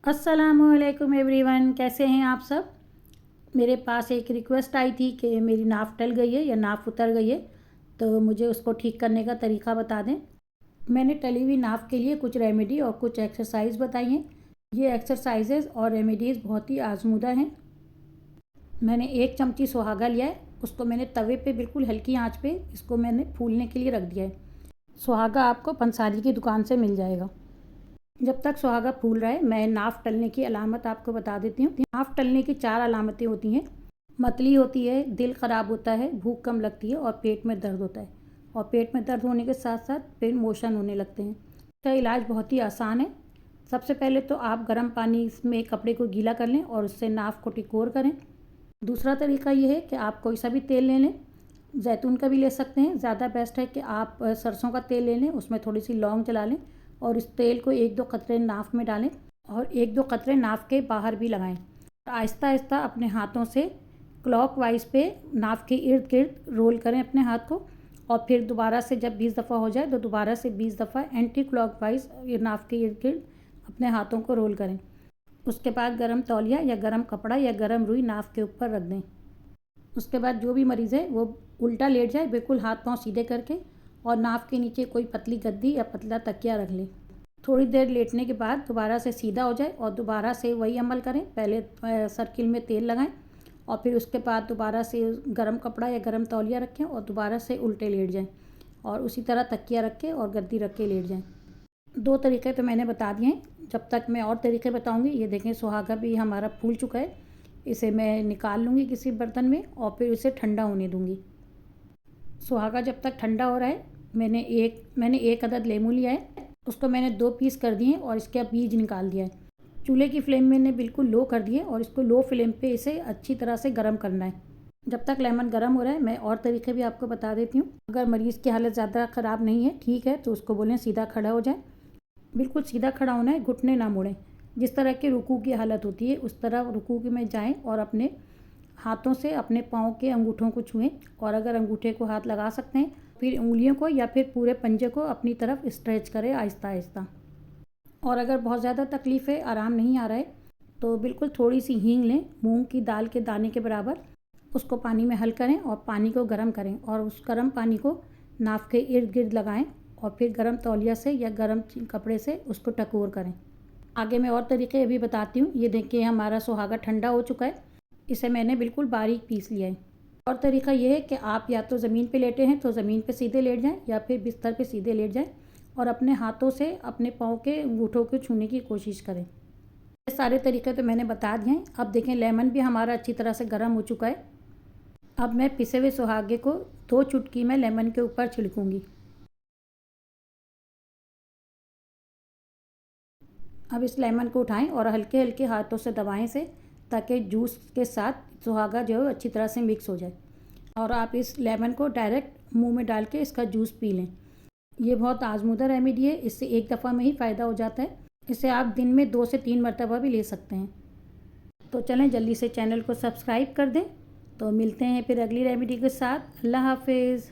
अस्सलामुअलैकुम एवरीवन, कैसे हैं आप सब। मेरे पास एक रिक्वेस्ट आई थी कि मेरी नाफ टल गई है या नाफ उतर गई है, तो मुझे उसको ठीक करने का तरीका बता दें। मैंने टली हुई नाफ के लिए कुछ रेमेडी और कुछ एक्सरसाइज बताई हैं। ये एक्सरसाइजेज और रेमेडीज़ बहुत ही आजमूदा हैं। मैंने 1 चमची सुहागा लिया है, उसको मैंने तवे पे बिल्कुल हल्की आंच पे इसको मैंने फूलने के लिए रख दिया है। सुहागा आपको पंसारी की दुकान से मिल जाएगा। जब तक सुहागा फूल रहा है, मैं नाफ टलने की अलामत आपको बता देती हूँ। नाफ टलने की 4 अलामतें होती हैं। मतली होती है, दिल ख़राब होता है, भूख कम लगती है और पेट में दर्द होता है। और पेट में दर्द होने के साथ साथ फिर मोशन होने लगते हैं। इसका इलाज बहुत ही आसान है। सबसे पहले तो आप गर्म पानी में कपड़े को गीला कर लें और उससे नाफ को टिकोर करें। दूसरा तरीका ये है कि आप कोई सा भी तेल ले लें, जैतून का भी ले सकते हैं। ज़्यादा बेस्ट है कि आप सरसों का तेल ले लें, उसमें थोड़ी सी लौंग जला लें और इस तेल को 1-2 कतरे नाफ में डालें और 1-2 कतरे नाफ के बाहर भी लगाएं। आहिस्ता आहिस्ता अपने हाथों से क्लॉकवाइज पे नाफ के इर्द गिर्द रोल करें अपने हाथ को, और फिर दोबारा से जब 20 दफ़ा हो जाए तो दोबारा से 20 दफ़ा एंटी क्लॉकवाइज नाफ के इर्द गिर्द अपने हाथों को रोल करें। उसके बाद गर्म तौलिया या गर्म कपड़ा या गर्म रुई नाफ के ऊपर रख दें। उसके बाद जो भी मरीज़ है वो उल्टा लेट जाए, बिल्कुल हाथ पांव सीधे करके, और नाफ के नीचे कोई पतली गद्दी या पतला तकिया रख लें। थोड़ी देर लेटने के बाद दोबारा से सीधा हो जाए और दोबारा से वही अमल करें। पहले सर्किल में तेल लगाएं और फिर उसके बाद दोबारा से गर्म कपड़ा या गर्म तौलिया रखें और दोबारा से उल्टे लेट जाएं और उसी तरह तकिया रख के और गद्दी रख के लेट जाएं। 2 तरीके तो मैंने बता दिए हैं। जब तक मैं और तरीके बताऊंगी, ये देखें सुहागा भी हमारा फूल चुका है। इसे मैं निकाल लूँगी किसी बर्तन में और फिर इसे ठंडा होने दूँगी। सुहागा जब तक ठंडा हो रहा है, मैंने एक अदद लेमू लिया है, उसको मैंने 2 पीस कर दिए और इसके बीज निकाल दिया है। चूल्हे की फ्लेम मैंने बिल्कुल लो कर दी है और इसको लो फ्लेम पे इसे अच्छी तरह से गर्म करना है। जब तक लेमन गर्म हो रहा है, मैं और तरीके भी आपको बता देती हूँ। अगर मरीज़ की हालत ज़्यादा ख़राब नहीं है, ठीक है, तो उसको बोलें सीधा खड़ा हो जाए। बिल्कुल सीधा खड़ा होना है, घुटने ना मोड़ें। जिस तरह की रुकू की हालत होती है उस तरह रुकू में जाएं और अपने हाथों से अपने पाँव के अंगूठों को छुएं, और अगर अंगूठे को हाथ लगा सकते हैं फिर उंगलियों को या फिर पूरे पंजे को अपनी तरफ स्ट्रेच करें आहिस्ता आहिस्ता। और अगर बहुत ज़्यादा तकलीफ़ है, आराम नहीं आ रहा है, तो बिल्कुल थोड़ी सी हींग लें, मूंग की दाल के दाने के बराबर, उसको पानी में हल करें और पानी को गर्म करें और उस गर्म पानी को नाफ के इर्द गिर्द लगाएं और फिर गर्म तौलिया से या गर्म कपड़े से उसको टकोर करें। आगे मैं और तरीके अभी बताती हूँ। ये देखिए हमारा सुहागा ठंडा हो चुका है, इसे मैंने बिल्कुल बारीक पीस लिया है। और तरीका ये है कि आप या तो ज़मीन पे लेटे हैं तो ज़मीन पे सीधे लेट जाएं या फिर बिस्तर पे सीधे लेट जाएं और अपने हाथों से अपने पाँव के अंगूठों को छूने की कोशिश करें। ये सारे तरीके तो मैंने बता दिए हैं। अब देखें लेमन भी हमारा अच्छी तरह से गर्म हो चुका है। अब मैं पिसे हुए सुहागे को 2 चुटकी में लेमन के ऊपर छिड़कूँगी। अब इस लेमन को उठाएं और हल्के हल्के हाथों से दबाएं इसे, ताकि जूस के साथ सुहागा जो है अच्छी तरह से मिक्स हो जाए। और आप इस लेमन को डायरेक्ट मुंह में डाल के इसका जूस पी लें। ये बहुत आजमूदा रेमेडी है, इससे एक दफ़ा में ही फ़ायदा हो जाता है। इसे आप दिन में 2 से 3 मरतबा भी ले सकते हैं। तो चलें जल्दी से चैनल को सब्सक्राइब कर दें। तो मिलते हैं फिर अगली रेमेडी के साथ। अल्लाह हाफिज़।